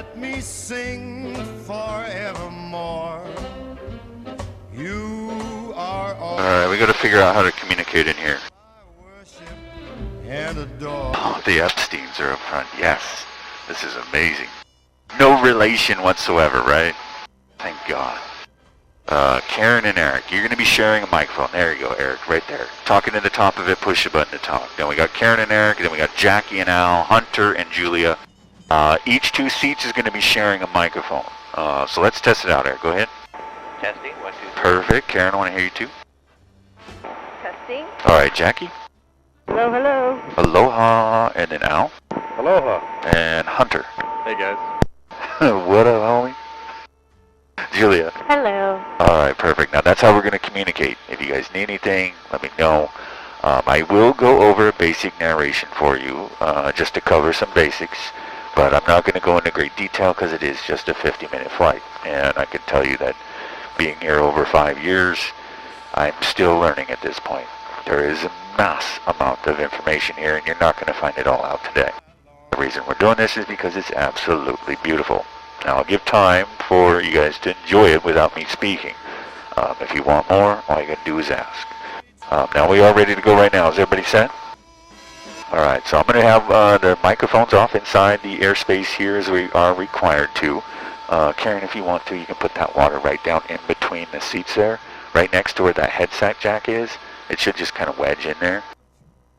let me sing forevermore. You are all Alright, we gotta figure out how to communicate in here. I worship and adore. Oh, the Epsteins are up front. Yes. This is amazing. No relation whatsoever, right? Thank God. Karen and Eric, you're going to be sharing a microphone. There you go, Eric, right there. Talking to the top of it, push the button to talk. Then we got Karen and Eric, then we got Jackie and Al, Hunter and Julia. Each 2 seats is going to be sharing a microphone. So let's test it out, Eric. Go ahead. Testing, 1, 2, 3. Perfect. Karen, I want to hear you too. Testing. All right, Jackie. Hello, hello. Aloha. And then Al. Aloha. And Hunter. Hey guys. What up, homie? Julia. Hello. Alright, perfect. Now that's how we're going to communicate. If you guys need anything, let me know. I will go over a basic narration for you, just to cover some basics, but I'm not going to go into great detail because it is just a 50-minute flight. And I can tell you that being here over 5 years, I'm still learning at this point. There is a mass amount of information here, and you're not going to find it all out today. The reason we're doing this is because it's absolutely beautiful. Now I'll give time for you guys to enjoy it without me speaking. If you want more, all you gotta do is ask. Now we are ready to go right now. Is everybody set? Alright, so I'm going to have the microphones off inside the airspace here as we are required to. Karen, if you want to, you can put that water right down in between the seats there, right next to where that headset jack is. It should just kind of wedge in there.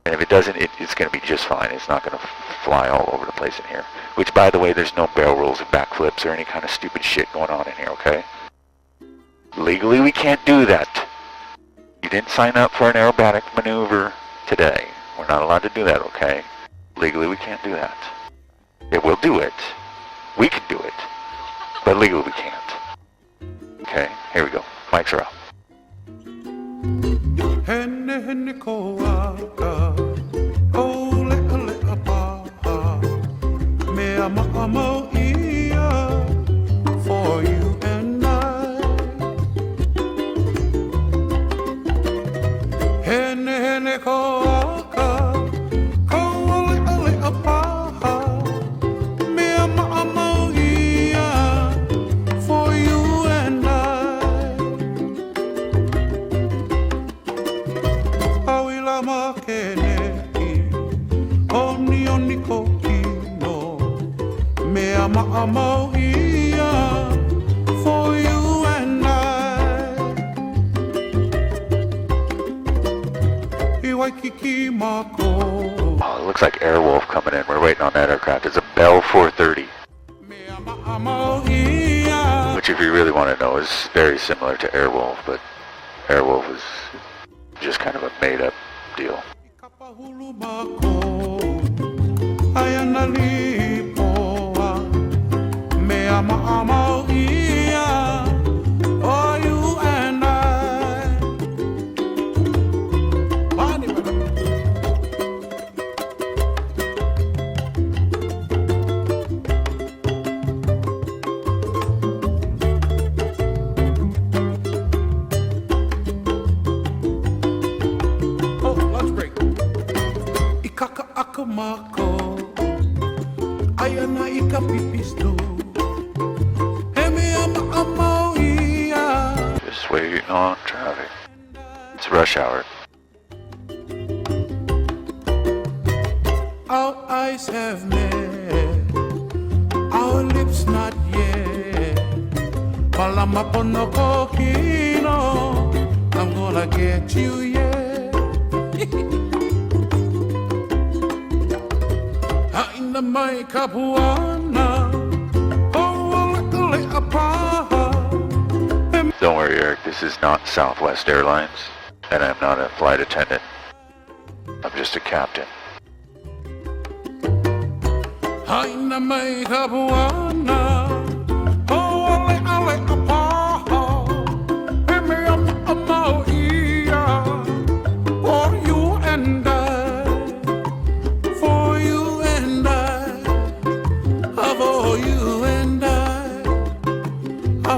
And if it doesn't, it's going to be just fine. It's not going to fly all over the place in here. Which, by the way, there's no barrel rolls or backflips or any kind of stupid shit going on in here, okay? Legally, we can't do that. You didn't sign up for an aerobatic maneuver today. We're not allowed to do that, okay? Legally, we can't do that. Yeah, we'll do it. We can do it. But legally, we can't. Okay, here we go. Mics are out. Hene hene koaka, ole ole apaha, me ama ia for you and I. Hene hene koaka, ole ole apaha, me ama ia for you and I. Oni oni kokino, me ama ia for you and I. Iwaikiki mako. Oh, it looks like Airwolf coming in. We're waiting on that aircraft. It's a Bell 430. Me ama ia. Which, if you really want to know, is very similar to Airwolf, but Airwolf is just kind of a made-up deal. Kapahulu mako, ayana lipoa, me ama ia for you and I. Oh, lunch break. Ikaka akamako, ayana ikapipisto. Hemi ama ia. Just waiting on traffic. It's rush hour. Our eyes have met, our lips not yet. Palamapono kokino, I'm gonna get you, yeah. Haina mai kapuana, oh, ole apaha. Don't worry, Eric. This is not Southwest Airlines, and I'm not a flight attendant. I'm just a captain. Haina mai kapuana, oh, ole apaha. Hemi ama ia for you and I, for you and I, for you and I,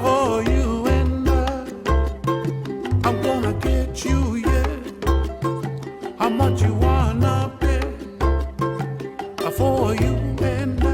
for you and I. I'm gonna get you, yeah. How much you wanna pay for you and I?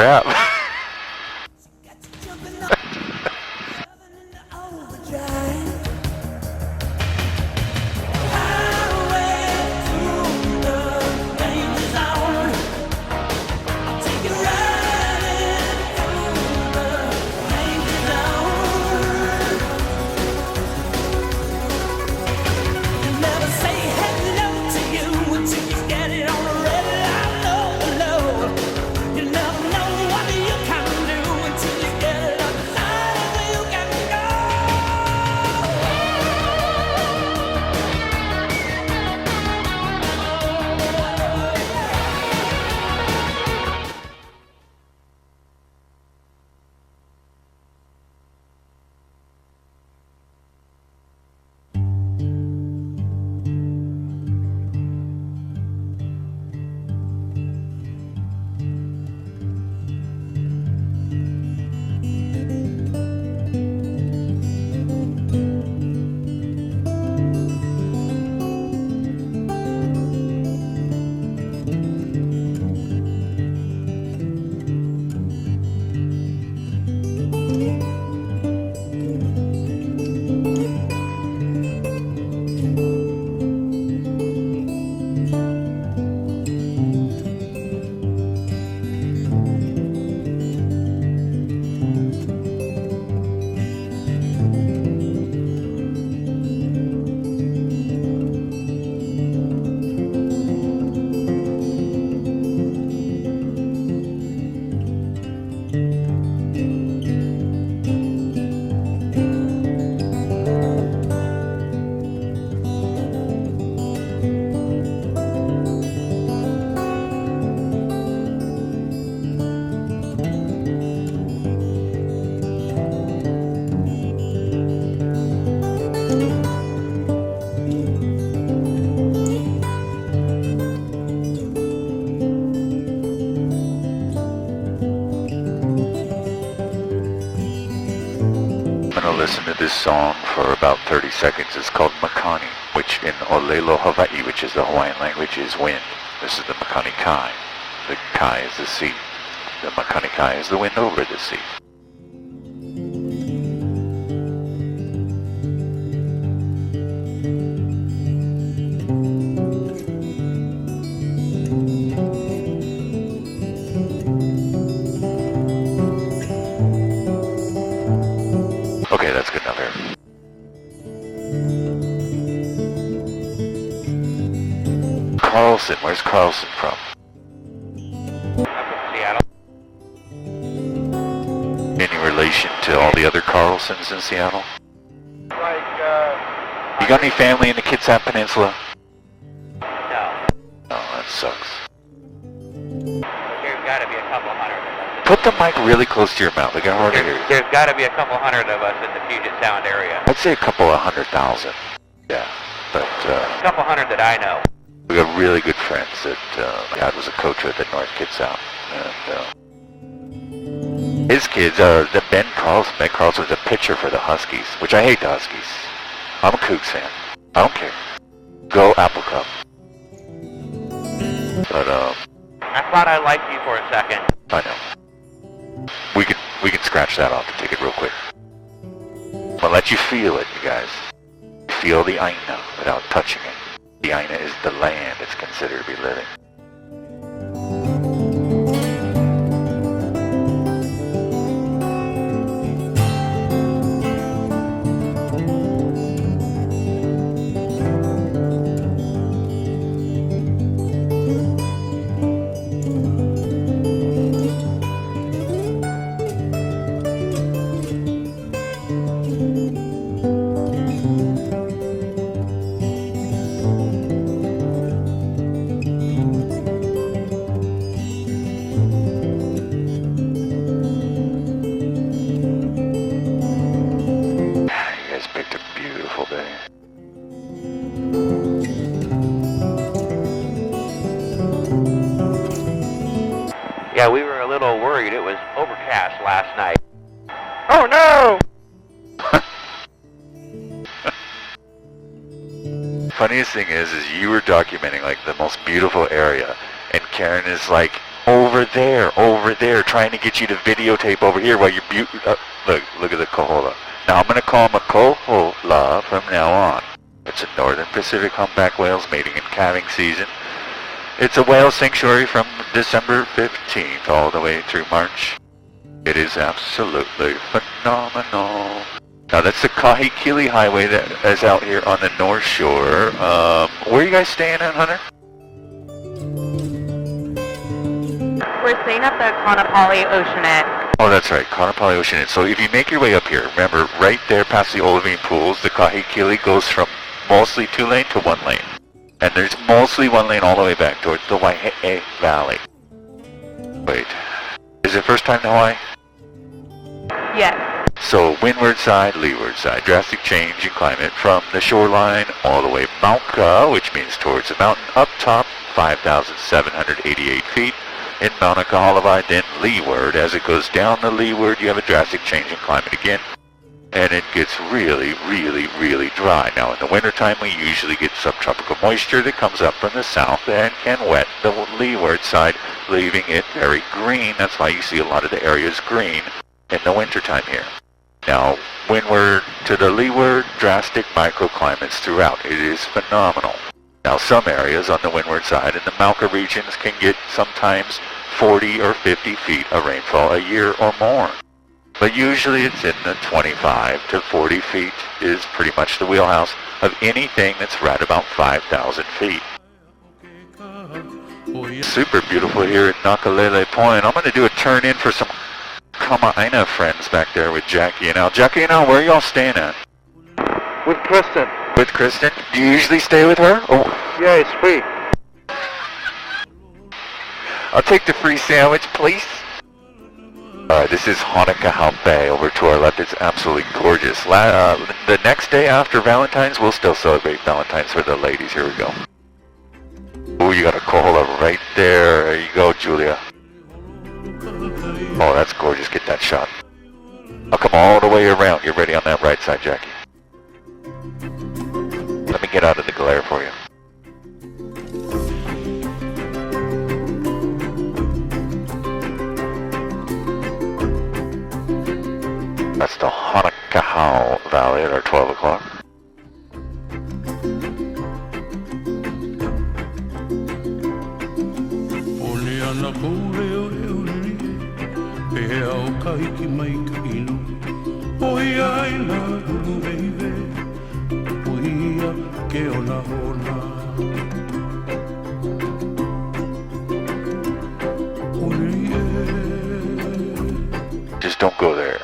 crap. Listen to this song for about 30 seconds. It's called Makani, which in Olelo, Hawaii, which is the Hawaiian language, is wind. This is the Makani Kai. The Kai is the sea. The Makani Kai is the wind over the sea. Okay, that's good enough here. Carlson, where's Carlson from? I'm from Seattle. Any relation to all the other Carlsons in Seattle? Like, You got any family in the Kitsap Peninsula? no. Oh, that sucks. There's got to be a couple hundred of us. Put the mic really close to your mouth. I got hard to hear you. There's got to be a couple hundred of us in the Puget Sound area. I'd say a couple of 100,000. Yeah, but A couple hundred that I know. we got really good friends that my dad was a coach with at North Kitsap. And his kids, the Ben Carlson was a pitcher for the Huskies, which I hate the Huskies. I'm a Cougs fan. I don't care. Go Apple Cup. But I thought I liked you for a second. I know. We can scratch that off the ticket real quick. I'll let you feel it, you guys. Feel the Aina without touching it. The Aina is the land it's considered to be living. Yeah, we were a little worried. It was overcast last night. Oh no! Funniest thing is you were documenting like the most beautiful area, and Karen is like over there, trying to get you to videotape over here while you're look at the kohola. Now I'm going to call them a kohola from now on. It's a northern Pacific humpback whales mating and calving season. It's a whale sanctuary from December 15th all the way through March. It is absolutely phenomenal. Now that's the Kahikili Highway that is out here on the North Shore. Where are you guys staying at, Hunter? We're staying at the Kaanapali Oceanette. Oh, that's right, Kaanapali Oceanette. So if you make your way up here, remember, right there past the Olivine Pools, the Kahikili goes from mostly 2-lane to 1 lane. And there's mostly 1 lane all the way back towards the Waihe'e Valley. Wait, is it first time to Hawaii? Yes. So windward side, leeward side, drastic change in climate from the shoreline all the way Mauka, which means towards the mountain, up top 5,788 feet in Mauna Kahalavai, then leeward. As it goes down the leeward, you have a drastic change in climate again, and it gets really, really, really dry. Now in the wintertime, we usually get subtropical moisture that comes up from the south and can wet the leeward side, leaving it very green. That's why you see a lot of the areas green in the wintertime here. Now, windward to the leeward, drastic microclimates throughout. It is phenomenal. Now, some areas on the windward side in the Mauka regions can get sometimes 40 or 50 feet of rainfall a year or more. But usually it's in the 25 to 40 feet is pretty much the wheelhouse of anything that's right about 5,000 feet. Super beautiful here at Nakalele Point. I'm going to do a turn in for some Kama'aina friends back there with Jackie and Al. Jackie and Al, where are y'all staying at? With Kristen. With Kristen? Do you usually stay with her? Oh, Yeah, it's free. I'll take the free sandwich, please. Alright, this is Honokahau Bay over to our left. It's absolutely gorgeous. The next day after Valentine's, we'll still celebrate Valentine's for the ladies. Here we go. Oh, you got a kohola right there. There you go, Julia. Oh, that's gorgeous. Get that shot. I'll come all the way around. You're ready on that right side, Jackie. Let me get out of the glare for you. That's the Honokahau Valley at our 12 o'clock. Just don't go there.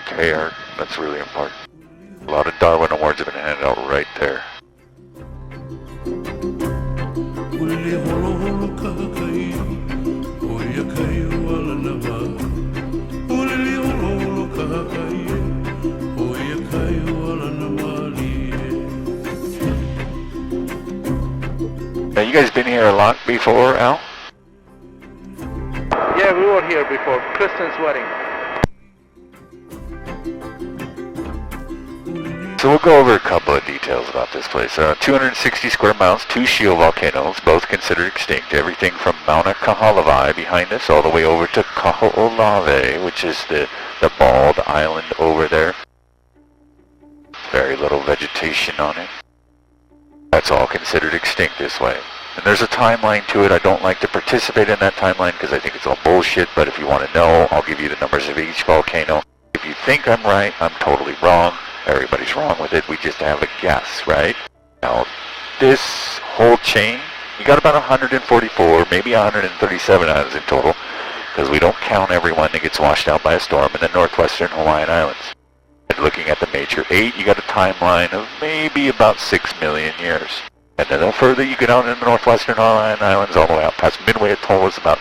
Okay, Art? That's really important. A lot of Darwin Awards have been handed out right there. Now, you guys been here a lot before, Al? Yeah, we were here before. Kristen's wedding. So we'll go over a couple of details about this place. 260 square miles, 2 shield volcanoes, both considered extinct. Everything from Mauna Kahalavai behind us all the way over to Kaho'olave, which is the bald island over there. Very little vegetation on it. That's all considered extinct this way. And there's a timeline to it. I don't like to participate in that timeline because I think it's all bullshit, but if you want to know, I'll give you the numbers of each volcano. If you think I'm right, I'm totally wrong. Everybody's wrong with it. We just have a guess, right? Now, this whole chain, you got about 144, maybe 137 islands in total, because we don't count everyone that gets washed out by a storm in the northwestern Hawaiian Islands. And looking at the major 8, you got a timeline of maybe about 6 million years. And then the further you get out in the northwestern Hawaiian Islands, all the way out past Midway Atoll, is about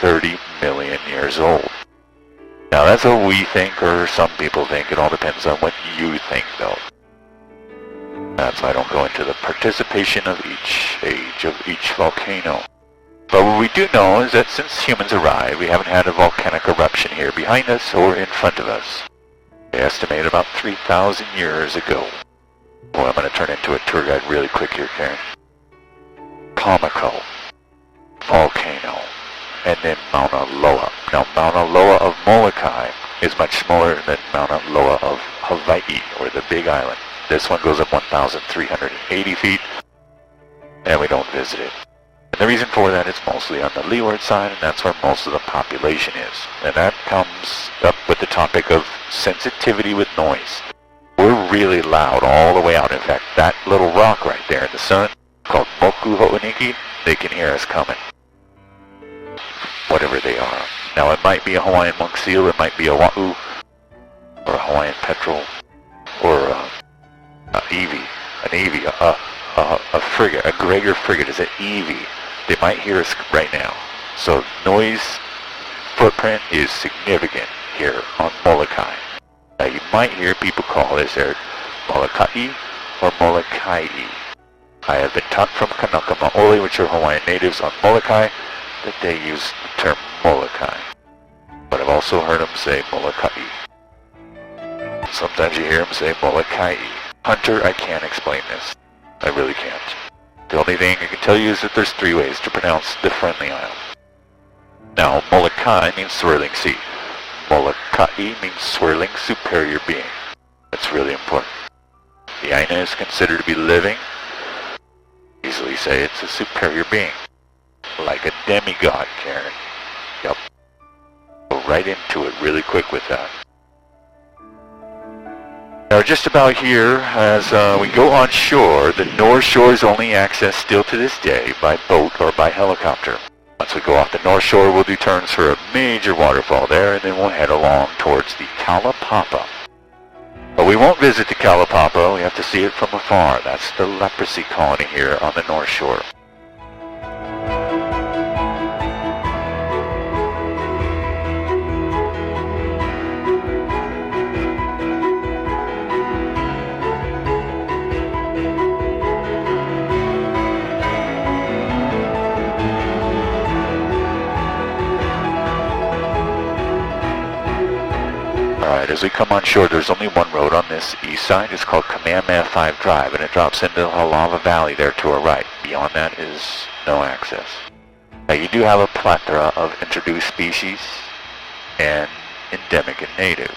30 million years old. Now that's what we think, or some people think. It all depends on what you think, though. That's why I don't go into the participation of each age of each volcano. But what we do know is that since humans arrived, we haven't had a volcanic eruption here behind us or in front of us. They estimate about 3,000 years ago. Boy, I'm going to turn into a tour guide really quick here, Karen. Kamako volcano. and then Mauna Loa. Now, Mauna Loa of Molokai is much smaller than Mauna Loa of Hawaii, or the Big Island. This one goes up 1,380 feet, and we don't visit it. And the reason for that is mostly on the leeward side, and that's where most of the population is. And that comes up with the topic of sensitivity with noise. We're really loud all the way out. In fact, that little rock right there in the sun, called Moku Ho'oniki, they can hear us coming. Whatever they are. Now, it might be a Hawaiian monk seal, it might be a wa'u, or a Hawaiian petrel, or an Eevee, a frigate, a Gregor frigate is an Eevee. They might hear us right now. So noise footprint is significant here on Molokai. Now, you might hear people call this there Molokai or Molokai. I have been taught from Kanaka Maoli, which are Hawaiian natives on Molokai, that they use the term Molokai. But I've also heard them say Molokai. Sometimes you hear them say Molokai. Hunter, I can't explain this. I really can't. The only thing I can tell you is that there's 3 ways to pronounce the Friendly Isle. Now, Molokai means swirling sea. Molokai means swirling superior being. That's really important. The Aina is considered to be living. Easily say it's a superior being. Like a demigod, Karen. Yep. Go right into it really quick with that. Now, just about here, as we go on shore, the North Shore is only accessed still to this day by boat or by helicopter. Once we go off the North Shore, we'll do turns for a major waterfall there, and then we'll head along towards the Kalapapa. But we won't visit the Kalapapa, we have to see it from afar. That's the leprosy colony here on the North Shore. Alright, as we come on shore, there's only one road on this east side. It's called Kamehameha 5 Drive, and it drops into the Halava Valley there to our right. Beyond that is no access. Now, you do have a plethora of introduced species and endemic and native.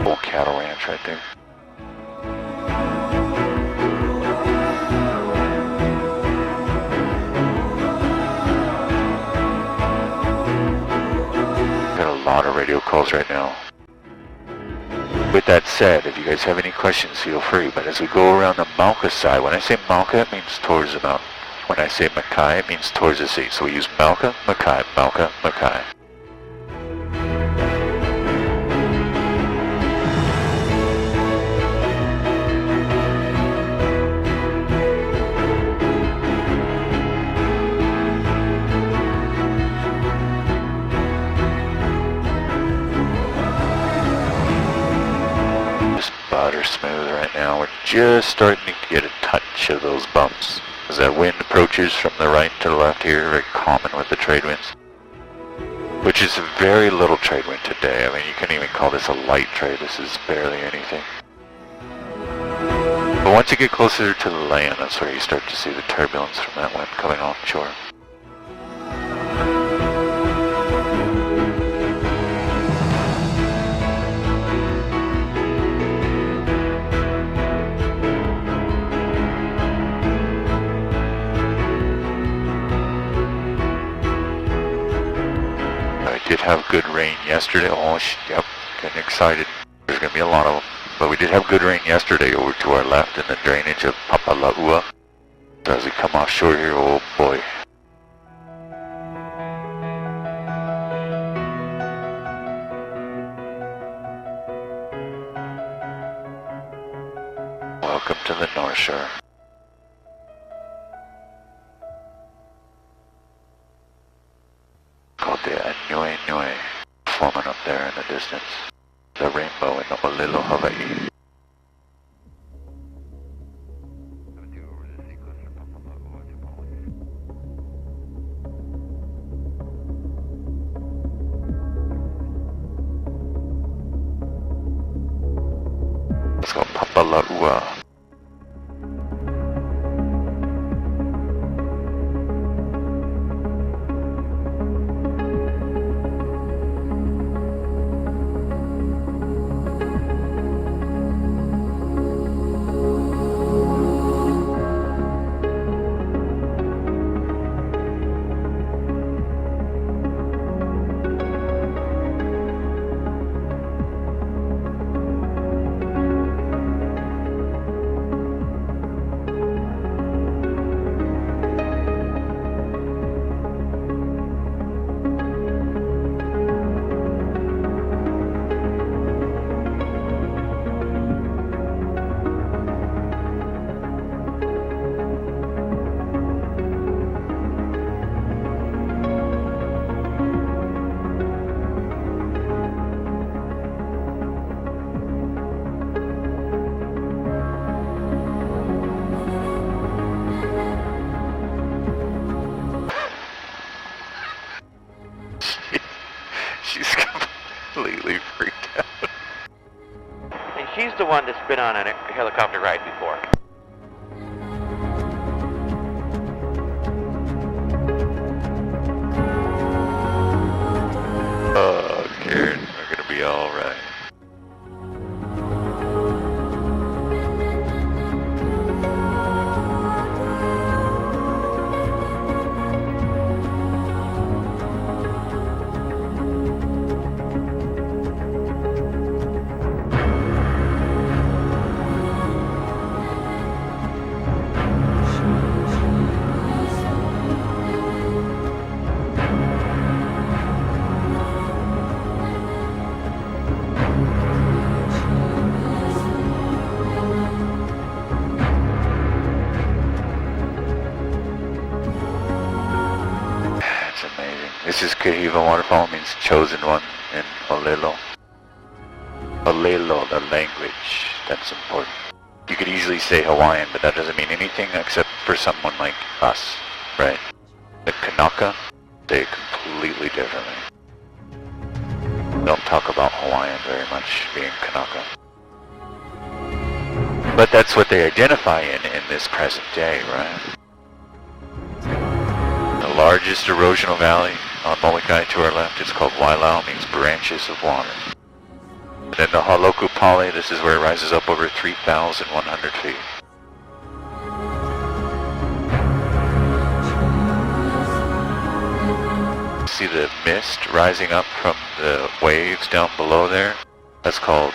Old cattle ranch right there. Got a lot of radio calls right now. With that said, if you guys have any questions, feel free. But as we go around the Mauka side, when I say Mauka, it means towards the mountain. When I say Makai, it means towards the sea. So we use Mauka, Makai, Mauka, Makai. Butter smooth right now. We're just starting to get a touch of those bumps. As that wind approaches from the right to the left here, very common with the trade winds. Which is very little trade wind today. I mean, you can't even call this a light trade. This is barely anything. But once you get closer to the land, that's where you start to see the turbulence from that wind coming offshore. Did have good rain yesterday. Oh, yep, getting excited. There's going to be a lot of them. But we did have good rain yesterday over to our left in the drainage of Papala'ua. So as we come offshore here, oh boy. Welcome to the North Shore. Called the Anui Nui, forming up there in the distance. The rainbow in the Olilo, Hawaii. Papala'ua. She's completely freaked out. And she's the one that's been on a helicopter ride before. Oh, Karen, we're gonna be all right. This is Kahiva Waterfall, means chosen one in Olelo. Olelo, the language, that's important. You could easily say Hawaiian, but that doesn't mean anything except for someone like us, right? The Kanaka, say it completely differently. Don't talk about Hawaiian very much, being Kanaka. But that's what they identify in this present day, right? The largest erosional valley on Molokai to our left, it's called Wailau, means branches of water. And then the Haloku Pali, this is where it rises up over 3,100 feet. See the mist rising up from the waves down below there? That's called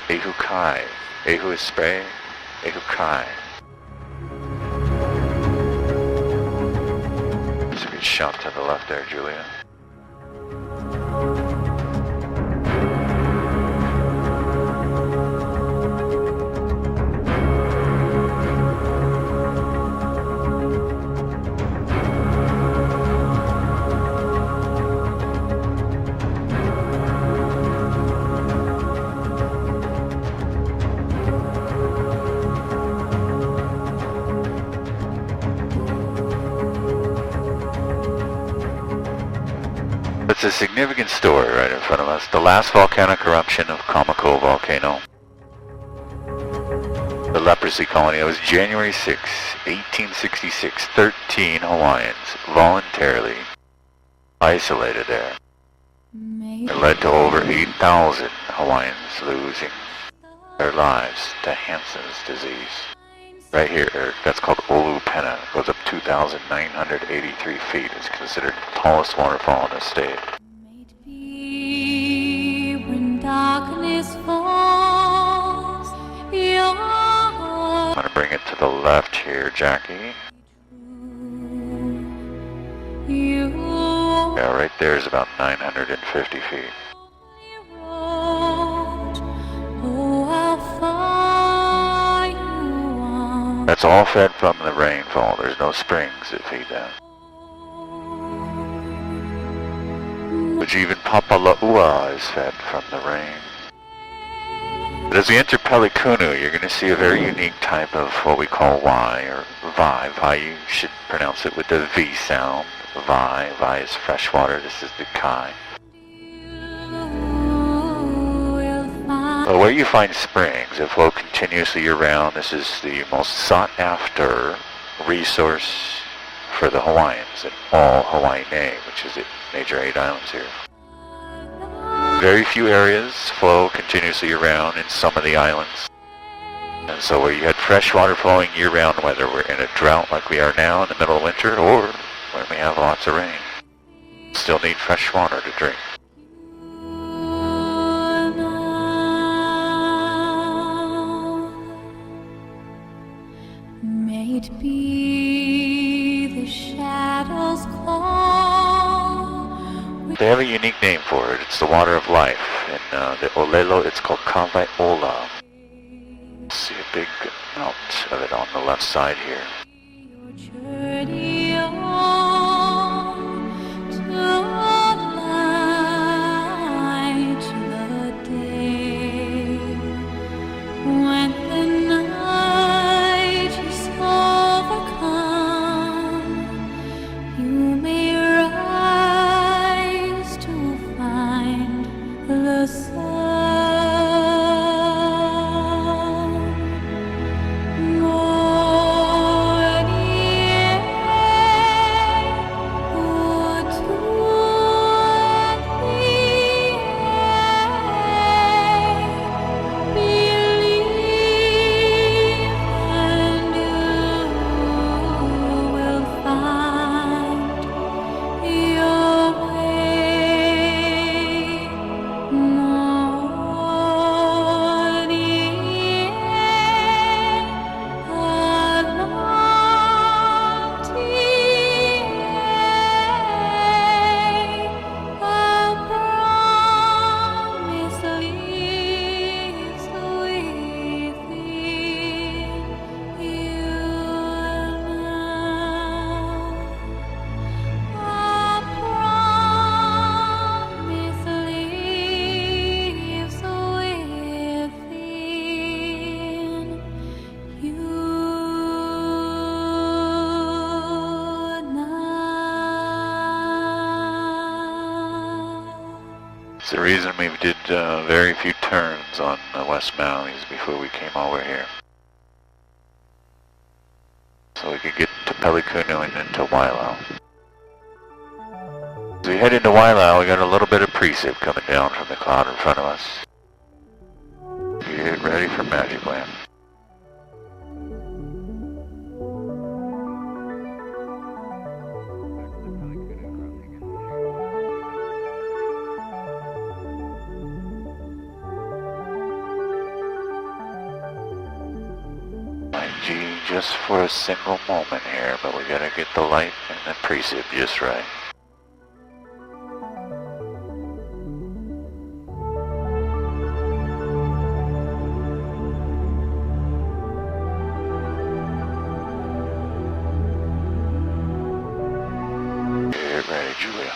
Ehukai. Ehu is spray, Ehukai. There's a good shot to the left there, Julia. It's a significant story right in front of us. The last volcanic eruption of Kamako volcano. The leprosy colony. It was January 6, 1866. 13 Hawaiians voluntarily isolated there. It led to over 8,000 Hawaiians losing their lives to Hansen's disease. Right here, that's called Olupena. It goes up 2,983 feet. It's considered the tallest waterfall in the state. When darkness falls, I'm going to bring it to the left here, Jackie. Yeah, right there is about 950 feet. That's all fed from the rainfall. There's no springs that feed that. Which even Papala'ua is fed from the rain. But as we enter Pelikunu, you're going to see a very unique type of what we call Y or Vi. Vi, you should pronounce it with the V sound. Vi. Vi is freshwater. This is the Kai. Well, where you find springs that flow continuously year-round, this is the most sought-after resource for the Hawaiians in all Hawaii, which is the major 8 islands here. Very few areas flow continuously year-round in some of the islands. And so where you had fresh water flowing year-round, whether we're in a drought like we are now in the middle of winter or when we have lots of rain, still need fresh water to drink. May it be the shadows call. They have a unique name for it. It's the water of life. In the Olelo, it's called Kawai'ola. See a big amount of it on the left side here. Your journey on to light the day when the night is overcome. You may rise to find the sun. It's the reason we did very few turns on the West Maui's before we came over here. So we could get to Pelikuno and then to Wailau. As we head into Wailau, we got a little bit of precip coming down from the cloud in front of us. Get ready for Magic Land. Just for a single moment here, but we gotta get the light and the precip just right. Get ready, Julia.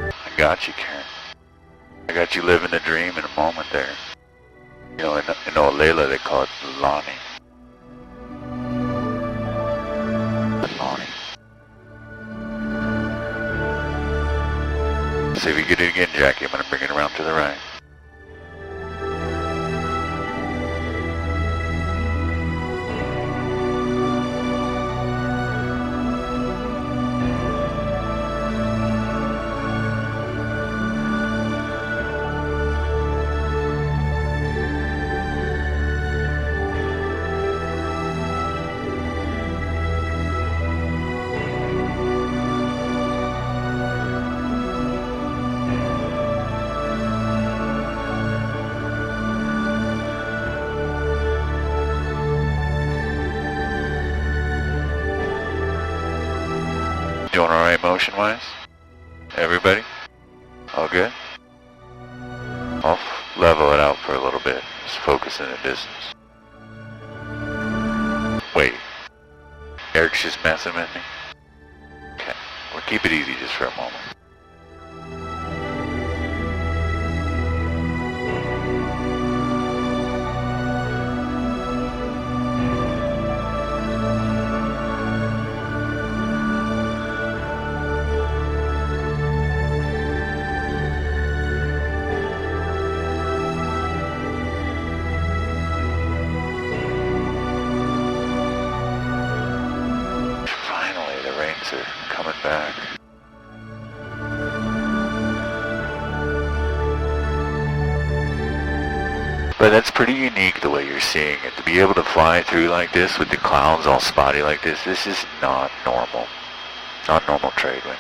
I got you, Karen. I got you living the dream in a moment there. You know, in Olela they call it Lani. Lani. See if you get it again, Jackie. I'm going to bring it around to the right. Doing alright motion-wise? Everybody? All good? I'll level it out for a little bit. Just focus in the distance. Wait. Eric's just messing with me? Okay. We'll keep it easy just for a moment. Are coming back. But that's pretty unique the way you're seeing it. To be able to fly through like this with the clouds all spotty like this is not normal. Not normal trade wind.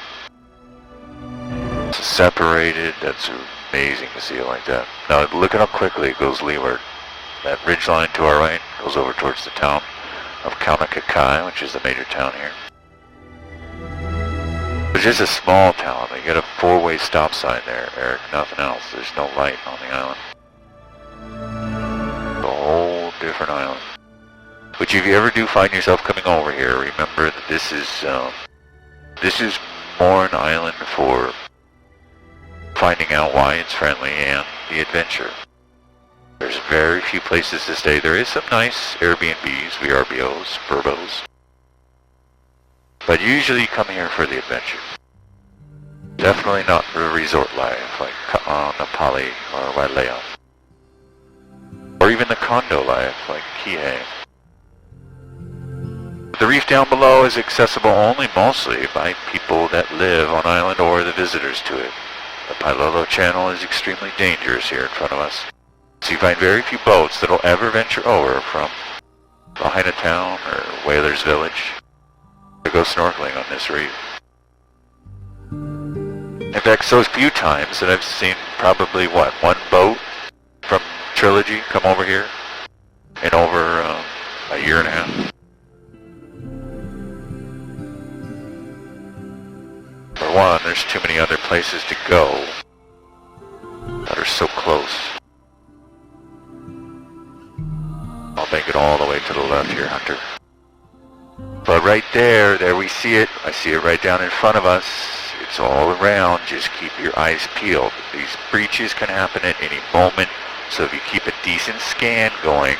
It's separated, that's amazing to see it like that. Now looking up quickly, it goes leeward. That ridge line to our right goes over towards the town of Kaunakakai, which is the major town here. It's just a small town. You got a four-way stop sign there, Eric. Nothing else. There's no light on the island. A whole different island. But if you ever do find yourself coming over here, remember that this is more an island for finding out why it's friendly and the adventure. There's very few places to stay. There is some nice Airbnbs, VRBOs, Verbos. But usually you come here for the adventure. Definitely not for a resort life like Napali or Wailea. Or even the condo life like Kihei. The reef down below is accessible only mostly by people that live on island or the visitors to it. The Pailolo Channel is extremely dangerous here in front of us. So you find very few boats that will ever venture over from Lahaina Town or Whalers Village to go snorkeling on this reef. In fact, so few times that I've seen probably, one boat from Trilogy come over here in over a year and a half. For one, there's too many other places to go that are so close. I'll make it all the way to the left here, Hunter. But right there we see it. I see it right down in front of us. It's all around. Just keep your eyes peeled. These breaches can happen at any moment. So if you keep a decent scan going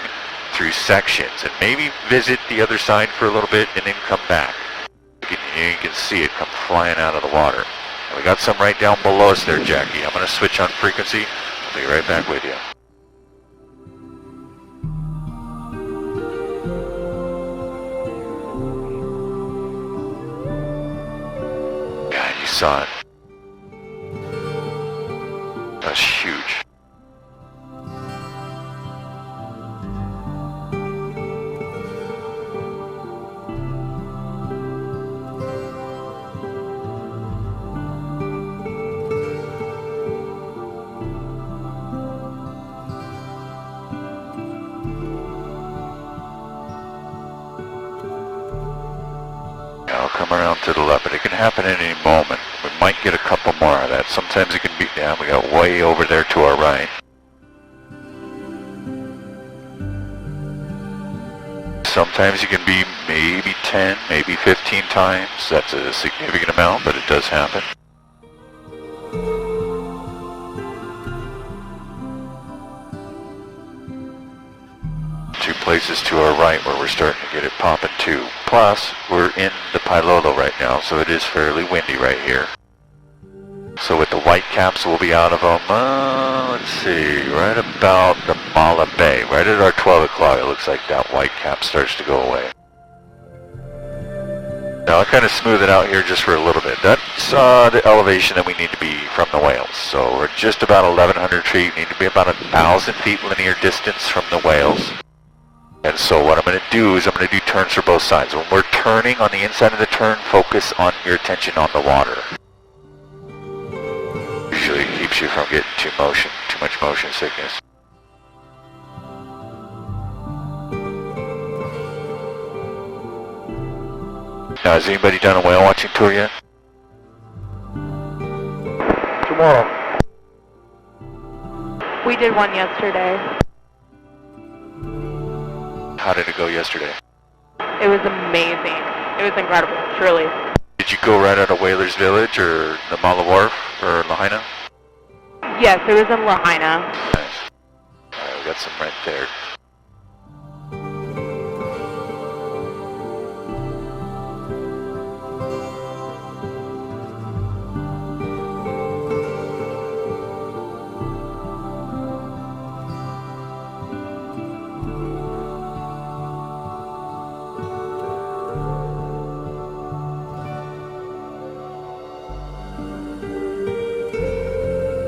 through sections and maybe visit the other side for a little bit and then come back. You can see it come flying out of the water. And we got some right down below us there, Jackie. I'm going to switch on frequency. I'll be right back with you. You saw it. That's huge. I'll come around to the left, but it can happen at any moment. We might get a couple more of that. Sometimes it can be down. We got way over there to our right. Sometimes it can be maybe 10, maybe 15 times. That's a significant amount, but it does happen. Two places to our right where we're starting to get it popping too. Plus, we're in the Pailolo right now, so it is fairly windy right here. So with the white caps, we'll be out of them, let's see, right about the Mala Bay. Right at our 12 o'clock, it looks like that white cap starts to go away. Now I'll kind of smooth it out here just for a little bit. That's the elevation that we need to be from the whales. So we're just about 1,100 feet, need to be about 1,000 feet linear distance from the whales. And so what I'm going to do is I'm going to do turns for both sides. When we're turning on the inside of the turn, focus on your attention on the water. Usually it keeps you from getting too much motion sickness. Now, has anybody done a whale watching tour yet? tomorrow. We did one yesterday. How did it go yesterday? It was amazing. It was incredible, truly. Did you go right out of Whalers Village or the Mala Wharf or Lahaina? Yes, it was in Lahaina. Nice. Alright, we got some right there.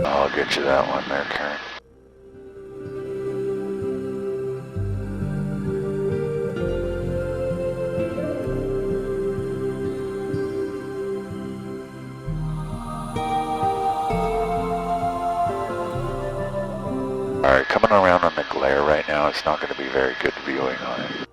I'll get you that one there, Karen. Alright, coming around on the glare right now, it's not going to be very good viewing on it.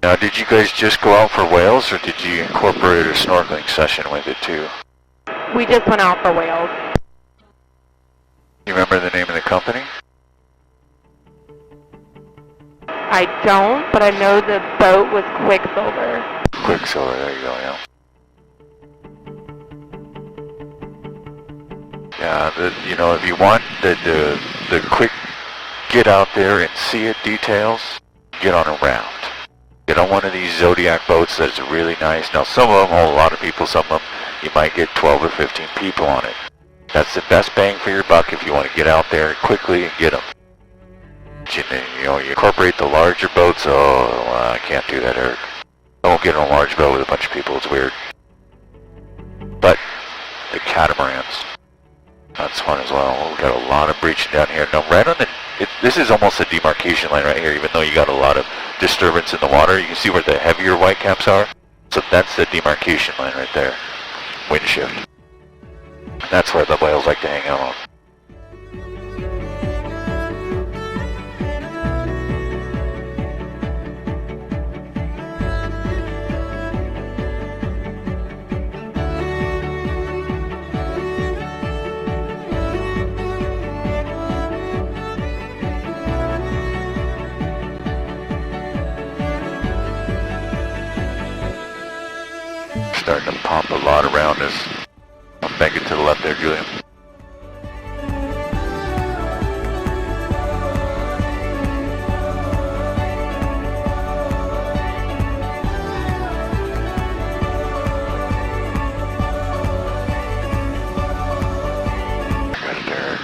Now, did you guys just go out for whales, or did you incorporate a snorkeling session with it too? We just went out for whales. You remember the name of the company? I don't, but I know the boat was Quicksilver. Quicksilver, there you go, yeah. Yeah, you know, if you want the quick get out there and see it details, get on a raft. Get on one of these Zodiac boats that's really nice. Now, some of them hold a lot of people, some of them you might get 12 or 15 people on it. That's the best bang for your buck if you want to get out there quickly and get them. You know, you incorporate the larger boats, I can't do that, Eric. I won't get on a large boat with a bunch of people, it's weird. But the catamarans, that's fun as well. We got a lot of breaching down here. Now, right on this is almost a demarcation line right here, even though you got a lot of disturbance in the water. You can see where the heavier whitecaps are. So that's the demarcation line right there. Wind shift. That's where the whales like to hang out on. Starting to pop a lot around us. I'm banking to the left there, Julian. Got it there.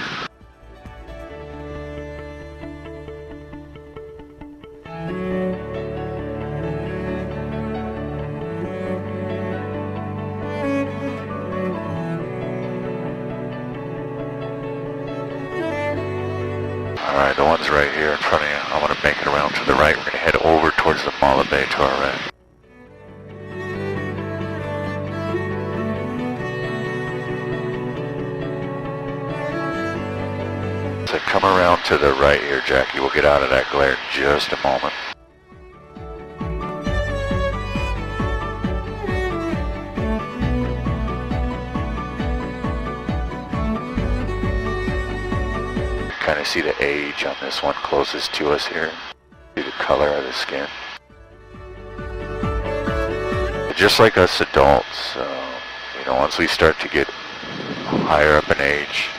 Alright, the one's right here in front of you. I'm going to make it around to the right. We're going to head over towards the Mala Bay to our right. So come around to the right here, Jackie. We'll get out of that glare in just a moment. Kind of see the age on this one closest to us here. See the color of the skin. But just like us adults, you know, once we start to get higher up in age,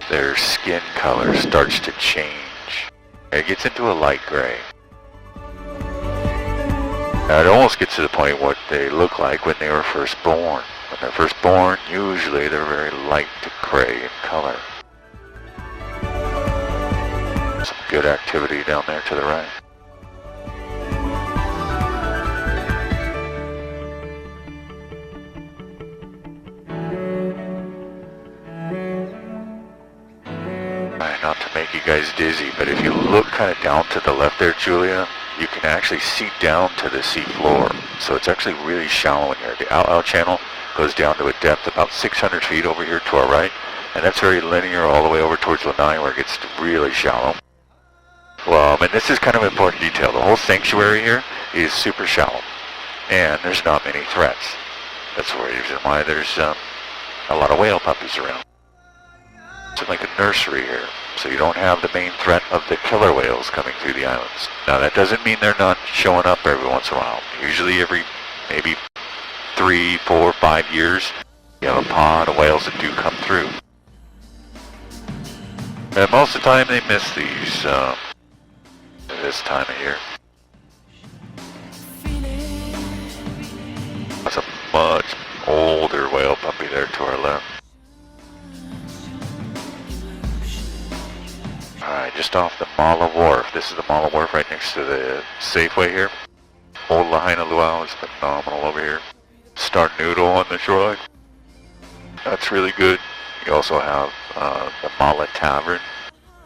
their skin color starts to change. It gets into a light gray. Now it almost gets to the point what they look like when they were first born. When they're first born, usually they're very light to gray in color. Some good activity down there to the right. Alright, not to make you guys dizzy, but if you look kind of down to the left there, Julia, you can actually see down to the sea floor. So it's actually really shallow in here. The Ao channel goes down to a depth about 600 feet over here to our right, and that's very linear all the way over towards Lanai where it gets really shallow. Well, and this is kind of important detail. The whole sanctuary here is super shallow, and there's not many threats. That's the reason why there's a lot of whale puppies around. It's like a nursery here, so you don't have the main threat of the killer whales coming through the islands. Now that doesn't mean they're not showing up every once in a while. Usually every maybe 3, 4, 5 years, you have a pod of whales that do come through. And most of the time they miss these this time of year. That's a much older whale puppy there to our left. Alright, just off the Mala Wharf. This is the Mala Wharf right next to the Safeway here. Old Lahaina Luau is phenomenal over here. Star Noodle on the shoreline. That's really good. You also have the Mala Tavern.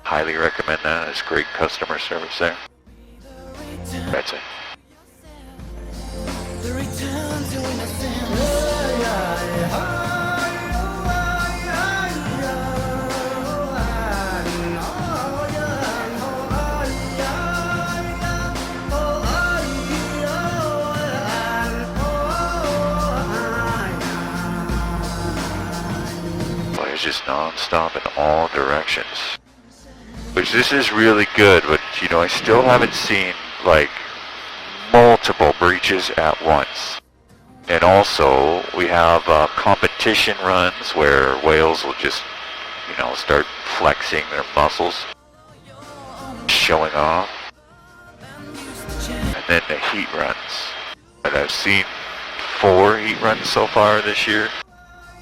Highly recommend that. It's great customer service there. That's it. Well, it's just non-stop in all directions. Which this is really good, but you know, I still haven't seen like multiple breaches at once. And also we have competition runs where whales will just, you know, start flexing their muscles, showing off. And then the heat runs. And I've seen 4 heat runs so far this year.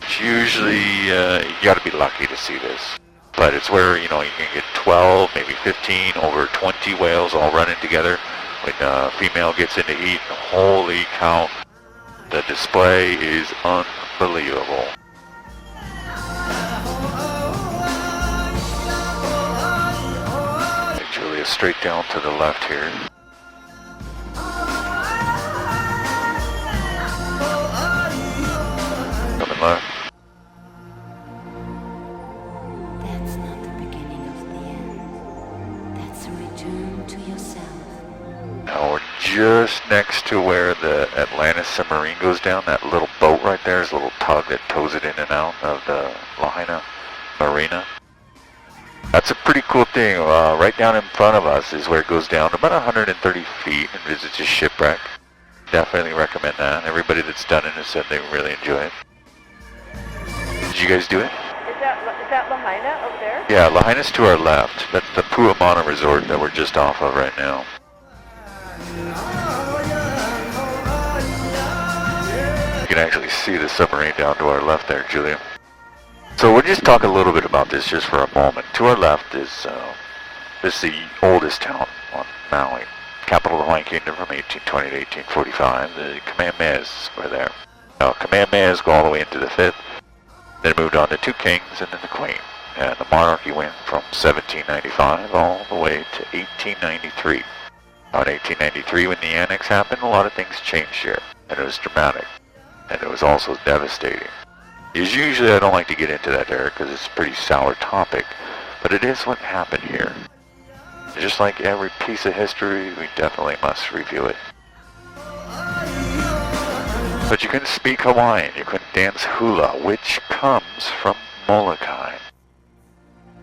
It's usually, you gotta be lucky to see this. But it's where, you know, you can get 12, maybe 15, over 20 whales all running together. When a female gets into heat, holy cow, the display is unbelievable. Hey, Julia, straight down to the left here. Coming left. Now we're just next to where the Atlantis submarine goes down. That little boat right there is a little tug that tows it in and out of the Lahaina Marina. That's a pretty cool thing. Right down in front of us is where it goes down about 130 feet and visits a shipwreck. Definitely recommend that. Everybody that's done it has said they really enjoy it. Did you guys do it? Is that Lahaina over there? Yeah, Lahaina's to our left. That's the Puamana resort that we're just off of right now. You can actually see the submarine down to our left there, Julia. So we'll just talk a little bit about this just for a moment. To our left is this is the oldest town on Maui, capital of the Hawaiian Kingdom from 1820 to 1845. The Kamehamehas were there. Now, Kamehamehas go all the way into the 5th. Then it moved on to 2 kings and then the queen. And the monarchy went from 1795 all the way to 1893. On 1893, when the annex happened, a lot of things changed here, and it was dramatic, and it was also devastating. Usually I don't like to get into that, Eric, because it's a pretty sour topic, but it is what happened here. Just like every piece of history, we definitely must review it. But you couldn't speak Hawaiian, you couldn't dance hula, which comes from Molokai.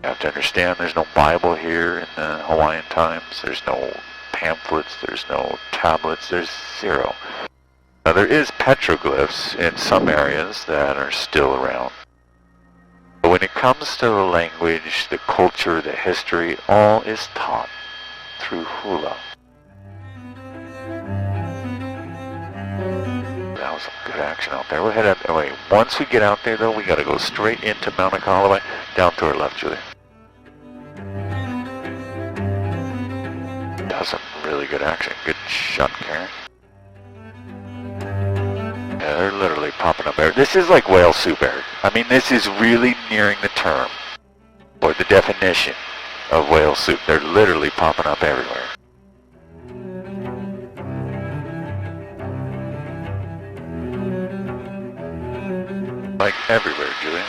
You have to understand there's no Bible here in the Hawaiian times, there's no pamphlets, there's no tablets, there's 0. Now there is petroglyphs in some areas that are still around. But when it comes to the language, the culture, the history, all is taught through hula. That was some good action out there. We'll head out that way. Once we get out there though, we gotta go straight into Mauna Kea, down to our left, Julia. That was some really good action. Good shot, Karen. Yeah, they're literally popping up there. This is like whale soup, Eric. I mean, this is really nearing the term, or the definition of whale soup. They're literally popping up everywhere. like everywhere, Julian.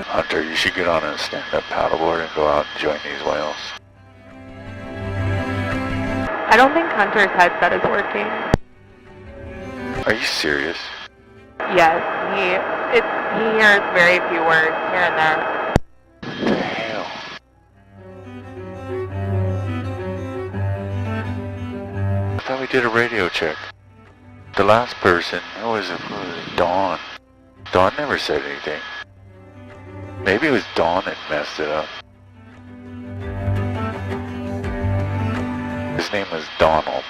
Hunter, you should get on a stand-up paddleboard and go out and join these whales. I don't think Hunter's headset is working. Are you serious? Yes, he hears very few words here and there. What the hell? I thought we did a radio check. The last person, who was it? Dawn. Dawn never said anything. Maybe it was Dawn that messed it up. His name was Donald.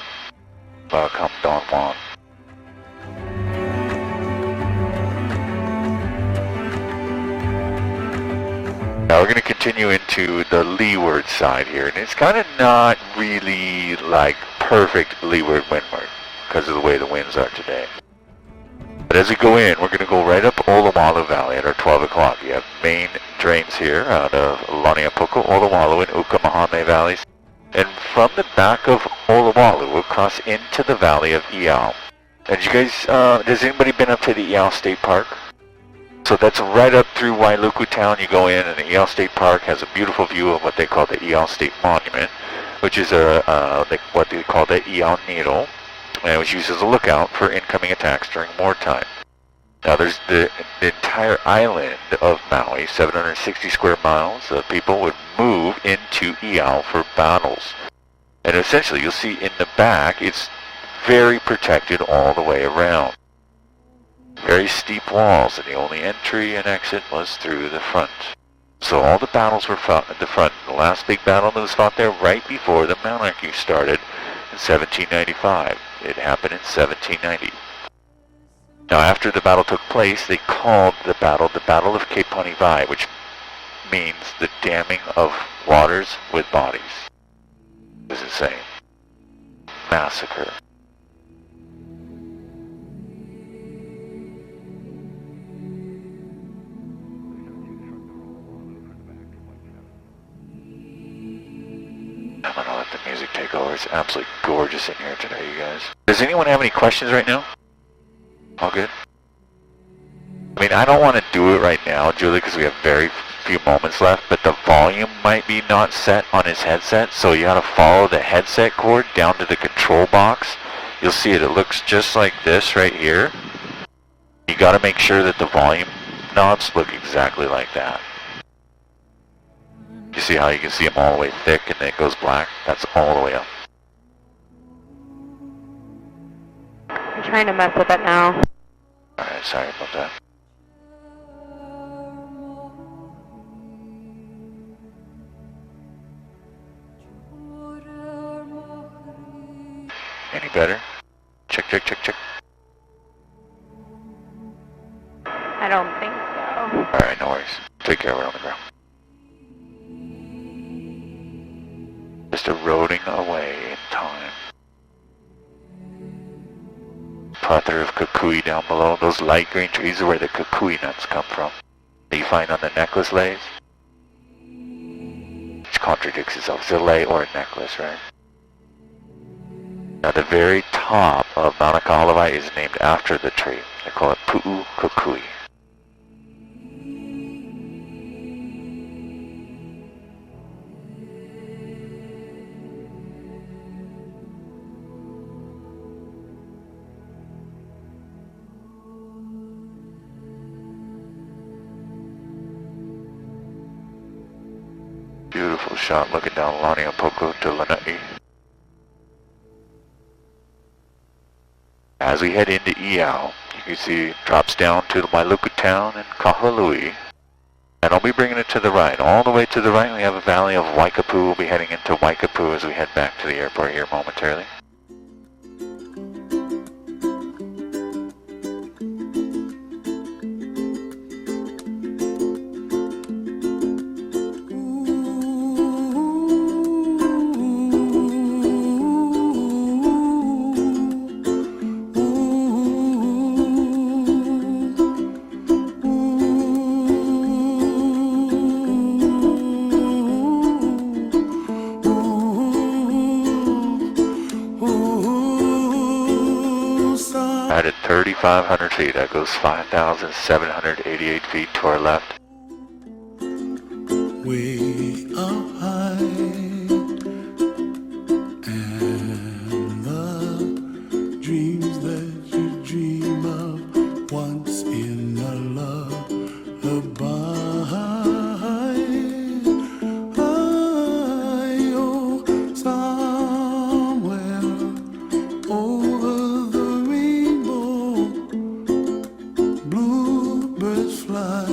Welcome, Don Juan. Now we're going to continue into the leeward side here, and it's kind of not really like perfect leeward-windward because of the way the winds are today. But as we go in, we're going to go right up Olowalu Valley at our 12 o'clock. You have main drains here out of Laniapoko, Olowalu, and Ukamahame valleys. And from the back of Olowalu, we'll cross into the valley of Iao. And you guys, has anybody been up to the Iao State Park? So that's right up through Wailuku town. You go in, and the Iao State Park has a beautiful view of what they call the Iao State Monument, which is what they call the Iao Needle. And it was used as a lookout for incoming attacks during wartime. Now there's the entire island of Maui, 760 square miles of people would move into Iao for battles. And essentially you'll see in the back, it's very protected all the way around. Very steep walls, and the only entry and exit was through the front. So all the battles were fought at the front. The last big battle that was fought there right before the monarchy started in 1795. It happened in 1790. Now after the battle took place, they called the Battle of Cape Ponivai, which means the damming of waters with bodies. It was insane. Massacre. I'm gonna let the music take over. It's absolutely gorgeous in here today, you guys. Does anyone have any questions right now? All good? I mean, I don't want to do it right now, Julie, because we have very few moments left, but the volume might be not set on his headset, so you gotta follow the headset cord down to the control box. You'll see it. It looks just like this right here. You gotta make sure that the volume knobs look exactly like that. You see how you can see them all the way thick and then it goes black? That's all the way up. I'm trying to mess with it now. Alright, sorry about that. Any better? Check, check, check, check. I don't think so. Alright, no worries. Take care of it on the ground. Just eroding away in time. Plethora of kukui down below. Those light green trees are where the kukui nuts come from. That you find on the necklace lays. Which contradicts itself. It's a lei or a necklace, right? Now the very top of Mauna Ka'alavai is named after the tree. They call it Pu'u Kukui. Beautiful shot looking down Laniapoko to Lanai. As we head into Iao, you can see it drops down to the Wailuku town and Kahului. And I'll be bringing it to the right. All the way to the right we have a valley of Waikapu. We'll be heading into Waikapu as we head back to the airport here momentarily. At 3,500 feet, that goes 5,788 feet to our left. Way up high, and the dreams that you dream of once in a lullaby. Oh, somewhere over the rainbow, bluebirds fly.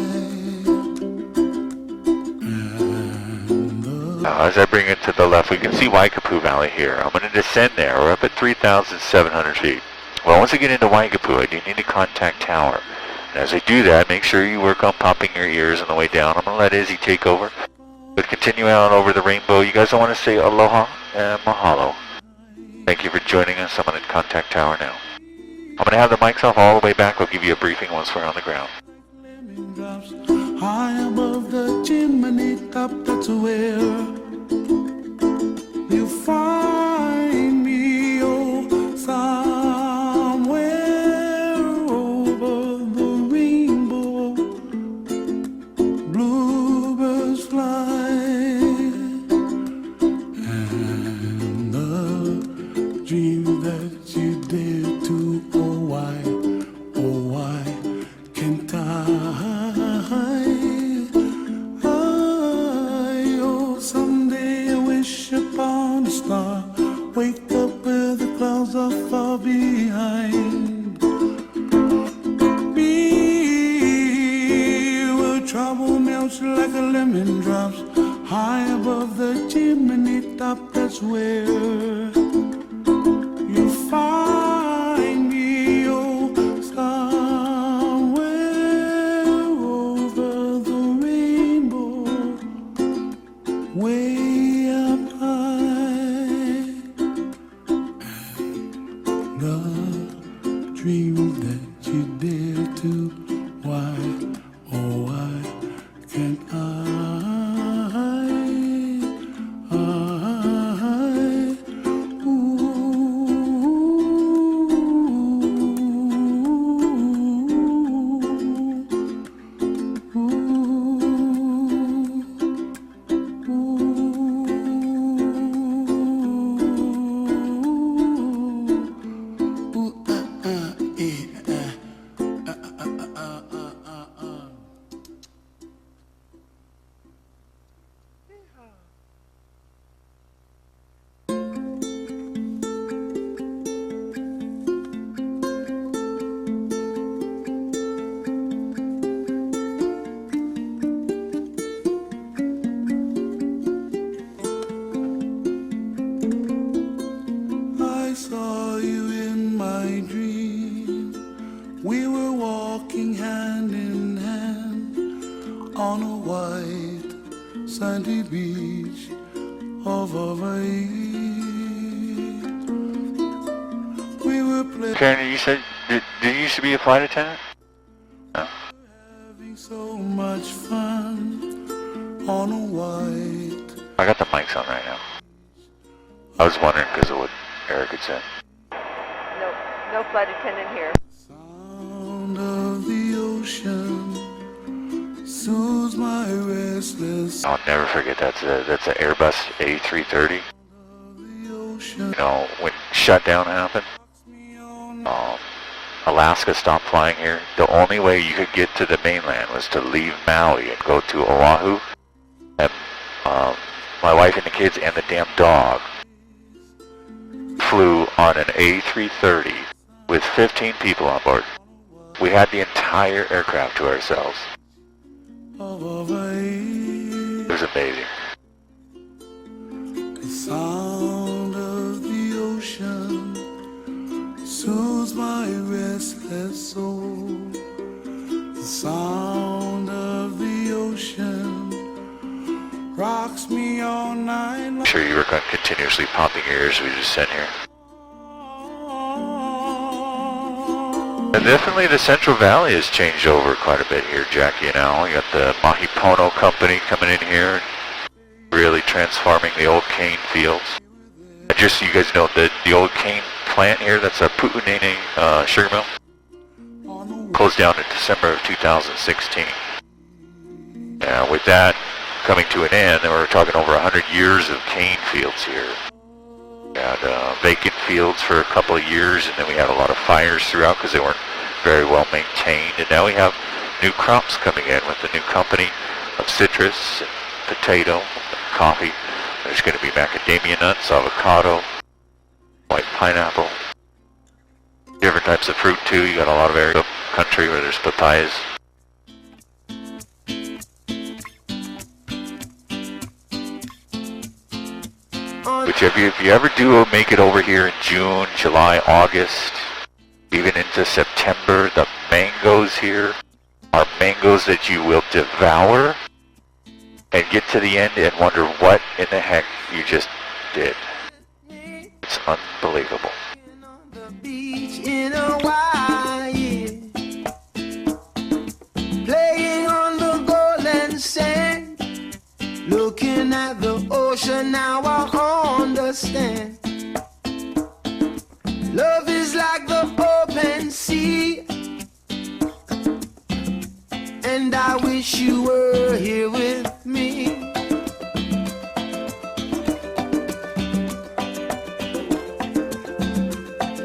Now, as I bring it to the left, we can see Waikapu Valley here. I'm going to descend there. We're up at 3,700 feet. Well, once I get into Waikapu, I do need to contact tower. And as I do that, make sure you work on popping your ears on the way down. I'm going to let Izzy take over. But continue out over the rainbow. You guys want to say aloha and mahalo. Thank you for joining us. I'm going to contact tower now. I'm going to have the mics off all the way back. I'll give you a briefing once we're on the ground. High above the chimney top, that's where you find me, oh, somewhere over the rainbow, bluebirds fly, and the dream that you dare to, oh why can't I? Someday I wish upon a star, wake up where the clouds are far behind me, where trouble melts like a lemon drops, high above the chimney top, that's where you find me, oh, somewhere over the rainbow, way up high, and the dreams that you dare to, why can't I? I saw you in my dream. We were walking hand in hand on a white sandy beach of Hawaii. We were playing. Karen, you said, did you used to be a flight attendant? No. Having so much fun on a white. I got the mics on right now. I was wondering because of what Eric had said. No flight attendant here. Sound of the ocean soothes my restless. I'll never forget that's an Airbus A330. The ocean. You know, when shutdown happened, Alaska stopped flying here. The only way you could get to the mainland was to leave Maui and go to Oahu. And kids and the damn dog flew on an A330 with 15 people on board. We had the entire aircraft to ourselves. It was amazing. The sound of the ocean soothes my restless soul. The sound of the ocean rocks me all night long. I'm sure you work on continuously popping your ears we just sent here. And definitely the Central Valley has changed over quite a bit here, Jackie and Al. You got the Mahipono company coming in here and really transforming the old cane fields. And just so you guys know, the old cane plant here, that's a Pu'unene sugar mill, closed down in December of 2016. Now with that coming to an end, and we're talking over 100 years of cane fields here. We had vacant fields for a couple of years, and then we had a lot of fires throughout because they weren't very well maintained. And now we have new crops coming in with the new company of citrus, and potato, and coffee. There's going to be macadamia nuts, avocado, white pineapple, different types of fruit too. You got a lot of area of country where there's papayas. Which if you ever do make it over here in June, July, August, even into September, the mangoes here are mangoes that you will devour and get to the end and wonder what in the heck you just did. It's unbelievable. In Hawaii, playing on the golden sand, looking at the ocean, now I understand. Love is like the open sea, and I wish you were here with me.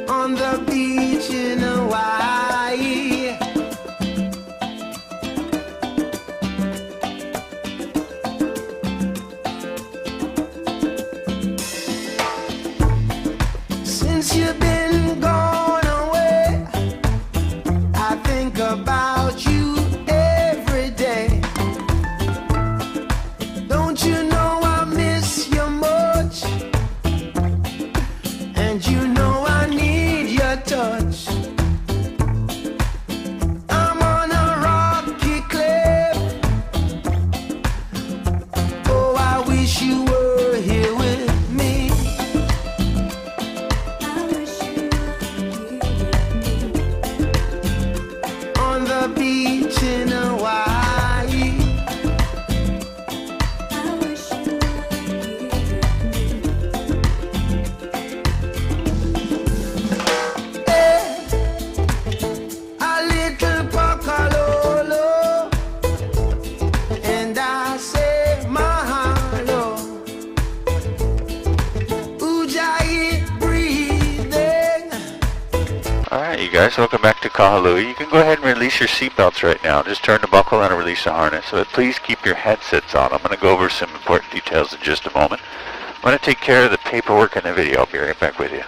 On the beach in Hawaii, since you've been gone away, I think about you every day. Don't you know I miss you much? And you know I need your touch. I'm on a rocky cliff. Oh, I wish you were here with me. On the beach in Hawaii. A little pocalolo, and I say mahalo. Ujjayi breathing. Alright, you guys, welcome back to Kahalui. You can go ahead and release your seatbelts right now. Just turn the buckle and release the harness. But please keep your headsets on. I'm going to go over some important details in just a moment. I'm going to take care of the paperwork and the video. I'll be right back with you.